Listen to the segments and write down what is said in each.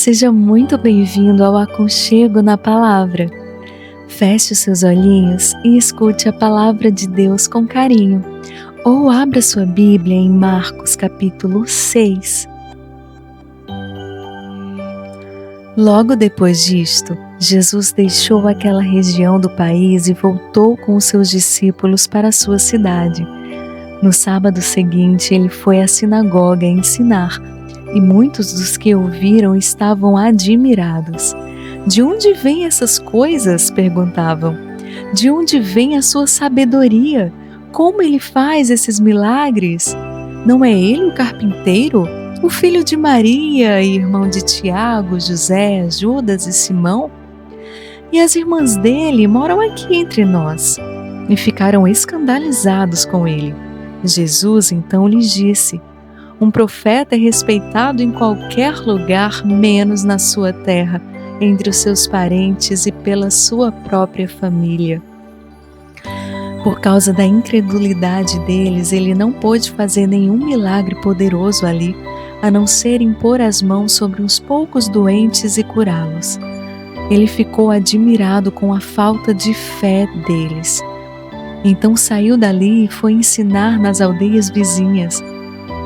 Seja muito bem-vindo ao Aconchego na Palavra. Feche os seus olhinhos e escute a Palavra de Deus com carinho. Ou abra sua Bíblia em Marcos capítulo 6. Logo depois disto, Jesus deixou aquela região do país e voltou com os seus discípulos para a sua cidade. No sábado seguinte, ele foi à sinagoga ensinar, e muitos dos que ouviram estavam admirados. De onde vêm essas coisas? Perguntavam. De onde vem a sua sabedoria? Como ele faz esses milagres? Não é ele o carpinteiro, o filho de Maria e irmão de Tiago, José, Judas e Simão? E as irmãs dele moram aqui entre nós. E ficaram escandalizados com ele. Jesus então lhes disse: um profeta é respeitado em qualquer lugar, menos na sua terra, entre os seus parentes e pela sua própria família. Por causa da incredulidade deles, ele não pôde fazer nenhum milagre poderoso ali, a não ser impor as mãos sobre uns poucos doentes e curá-los. Ele ficou admirado com a falta de fé deles. Então saiu dali e foi ensinar nas aldeias vizinhas.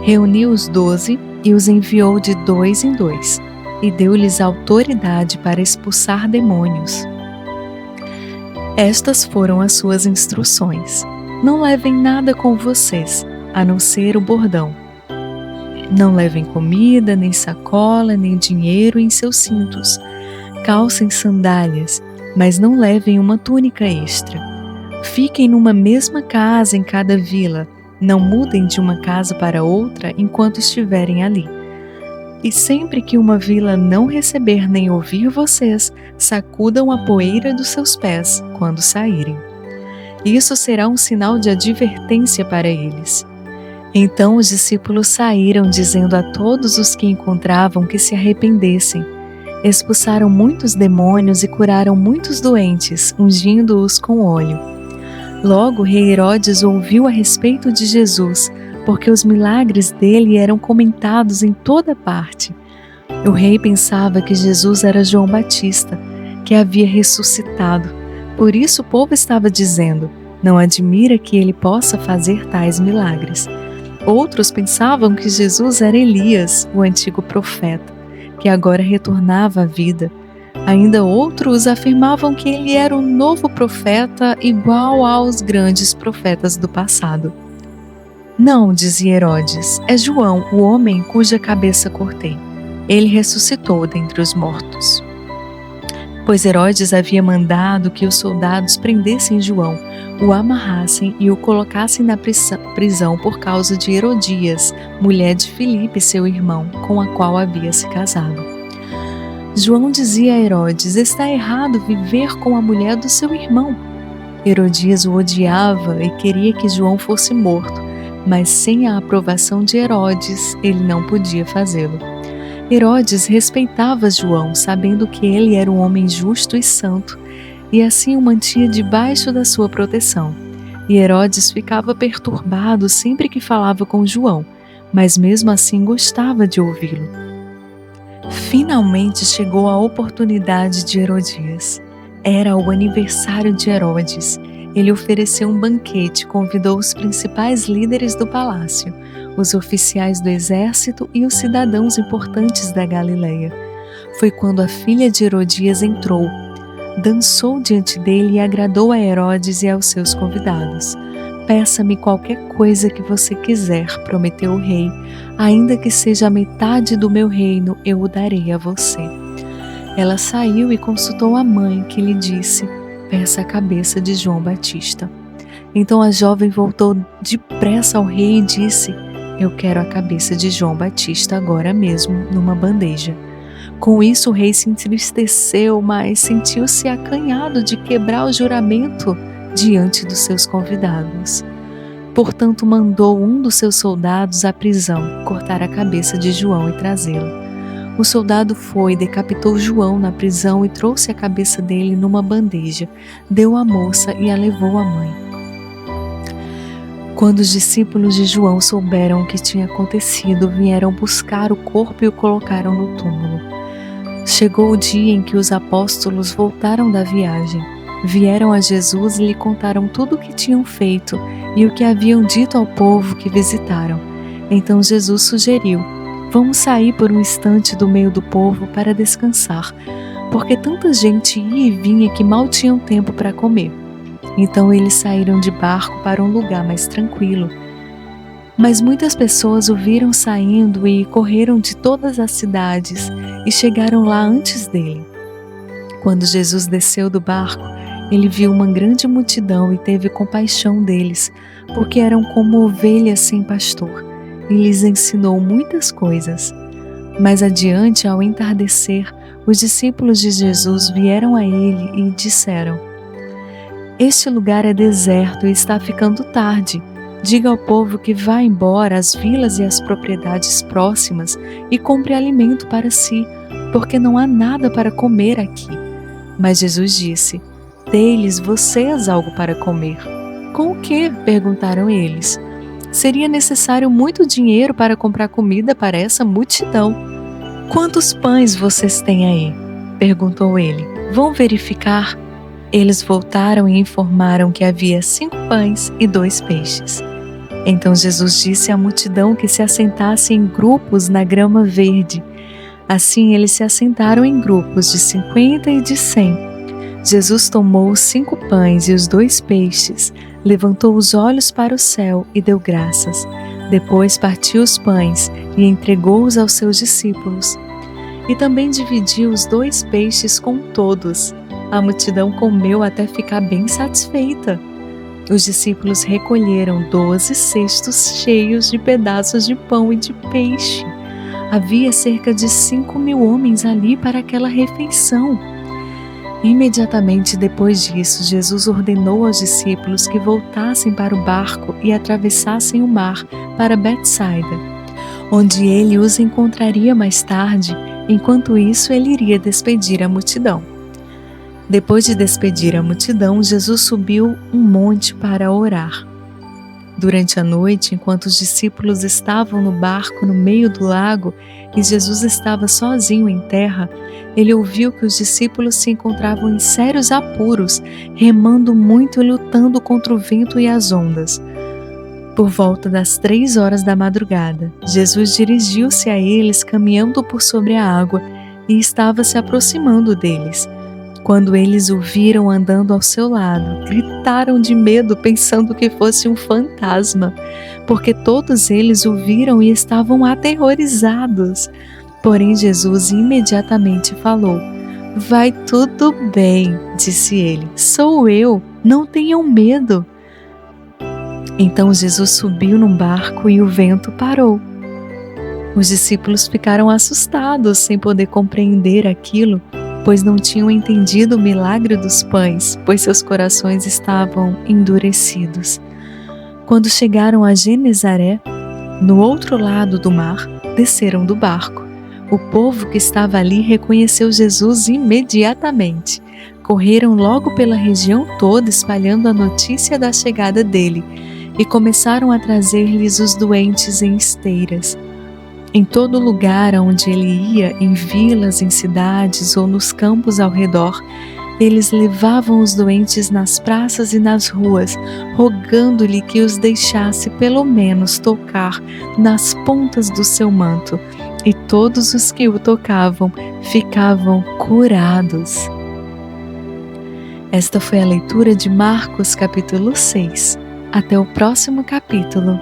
Reuniu os 12 e os enviou de 2 em 2, e deu-lhes autoridade para expulsar demônios. Estas foram as suas instruções: não levem nada com vocês, a não ser o bordão. Não levem comida, nem sacola, nem dinheiro em seus cintos. Calcem sandálias, mas não levem uma túnica extra. Fiquem numa mesma casa em cada vila. Não mudem de uma casa para outra enquanto estiverem ali. E sempre que uma vila não receber nem ouvir vocês, sacudam a poeira dos seus pés quando saírem. Isso será um sinal de advertência para eles. Então os discípulos saíram dizendo a todos os que encontravam que se arrependessem. Expulsaram muitos demônios e curaram muitos doentes, ungindo-os com óleo. Logo, o rei Herodes ouviu a respeito de Jesus, porque os milagres dele eram comentados em toda parte. O rei pensava que Jesus era João Batista, que havia ressuscitado. Por isso o povo estava dizendo: não admira que ele possa fazer tais milagres. Outros pensavam que Jesus era Elias, o antigo profeta, que agora retornava à vida. Ainda outros afirmavam que ele era um novo profeta igual aos grandes profetas do passado. Não, dizia Herodes, é João, o homem cuja cabeça cortei. Ele ressuscitou dentre os mortos. Pois Herodes havia mandado que os soldados prendessem João, o amarrassem e o colocassem na prisão por causa de Herodias, mulher de Filipe, seu irmão, com a qual havia se casado. João dizia a Herodes: está errado viver com a mulher do seu irmão. Herodias o odiava e queria que João fosse morto, mas sem a aprovação de Herodes, ele não podia fazê-lo. Herodes respeitava João, sabendo que ele era um homem justo e santo, e assim o mantinha debaixo da sua proteção. E Herodes ficava perturbado sempre que falava com João, mas mesmo assim gostava de ouvi-lo. Finalmente chegou a oportunidade de Herodias. Era o aniversário de Herodes. Ele ofereceu um banquete, convidou os principais líderes do palácio, os oficiais do exército e os cidadãos importantes da Galileia. Foi quando a filha de Herodias entrou, dançou diante dele e agradou a Herodes e aos seus convidados. Peça-me qualquer coisa que você quiser, prometeu o rei, ainda que seja a metade do meu reino, eu o darei a você. Ela saiu e consultou a mãe, que lhe disse: peça a cabeça de João Batista. Então a jovem voltou depressa ao rei e disse: eu quero a cabeça de João Batista agora mesmo, numa bandeja. Com isso o rei se entristeceu, mas sentiu-se acanhado de quebrar o juramento diante dos seus convidados. Portanto, mandou um dos seus soldados à prisão cortar a cabeça de João e trazê-lo. O soldado foi, decapitou João na prisão e trouxe a cabeça dele numa bandeja, deu à moça e a levou à mãe. Quando os discípulos de João souberam o que tinha acontecido, vieram buscar o corpo e o colocaram no túmulo. Chegou o dia em que os apóstolos voltaram da viagem. Vieram a Jesus e lhe contaram tudo o que tinham feito e o que haviam dito ao povo que visitaram. Então Jesus sugeriu: vamos sair por um instante do meio do povo para descansar, porque tanta gente ia e vinha que mal tinham tempo para comer. Então eles saíram de barco para um lugar mais tranquilo. Mas muitas pessoas o viram saindo e correram de todas as cidades e chegaram lá antes dele. Quando Jesus desceu do barco, ele viu uma grande multidão e teve compaixão deles, porque eram como ovelhas sem pastor, e lhes ensinou muitas coisas. Mais adiante, ao entardecer, os discípulos de Jesus vieram a ele e disseram: este lugar é deserto e está ficando tarde. Diga ao povo que vá embora às vilas e às propriedades próximas e compre alimento para si, porque não há nada para comer aqui. Mas Jesus disse: dê-lhes vocês algo para comer. Com o quê? Perguntaram eles. Seria necessário muito dinheiro para comprar comida para essa multidão. Quantos pães vocês têm aí? Perguntou ele. Vão verificar? Eles voltaram e informaram que havia 5 pães e 2 peixes. Então Jesus disse à multidão que se assentasse em grupos na grama verde. Assim eles se assentaram em grupos de 50 e de 100. Jesus tomou os 5 pães e os 2 peixes, levantou os olhos para o céu e deu graças. Depois partiu os pães e entregou-os aos seus discípulos. E também dividiu os 2 peixes com todos. A multidão comeu até ficar bem satisfeita. Os discípulos recolheram 12 cestos cheios de pedaços de pão e de peixe. Havia cerca de 5.000 homens ali para aquela refeição. Imediatamente depois disso, Jesus ordenou aos discípulos que voltassem para o barco e atravessassem o mar para Betsaida, onde ele os encontraria mais tarde. Enquanto isso, ele iria despedir a multidão. Depois de despedir a multidão, Jesus subiu um monte para orar. Durante a noite, enquanto os discípulos estavam no barco no meio do lago e Jesus estava sozinho em terra, ele ouviu que os discípulos se encontravam em sérios apuros, remando muito e lutando contra o vento e as ondas. Por volta das 3 horas da madrugada, Jesus dirigiu-se a eles caminhando por sobre a água e estava se aproximando deles. Quando eles o viram andando ao seu lado, gritaram de medo, pensando que fosse um fantasma, porque todos eles o viram e estavam aterrorizados. Porém, Jesus imediatamente falou: vai tudo bem, disse ele, sou eu, não tenham medo. Então Jesus subiu num barco e o vento parou. Os discípulos ficaram assustados, sem poder compreender aquilo, pois não tinham entendido o milagre dos pães, pois seus corações estavam endurecidos. Quando chegaram a Genezaré, no outro lado do mar, desceram do barco. O povo que estava ali reconheceu Jesus imediatamente. Correram logo pela região toda espalhando a notícia da chegada dele e começaram a trazer-lhes os doentes em esteiras. Em todo lugar aonde ele ia, em vilas, em cidades ou nos campos ao redor, eles levavam os doentes nas praças e nas ruas, rogando-lhe que os deixasse pelo menos tocar nas pontas do seu manto, e todos os que o tocavam ficavam curados. Esta foi a leitura de Marcos capítulo 6. Até o próximo capítulo.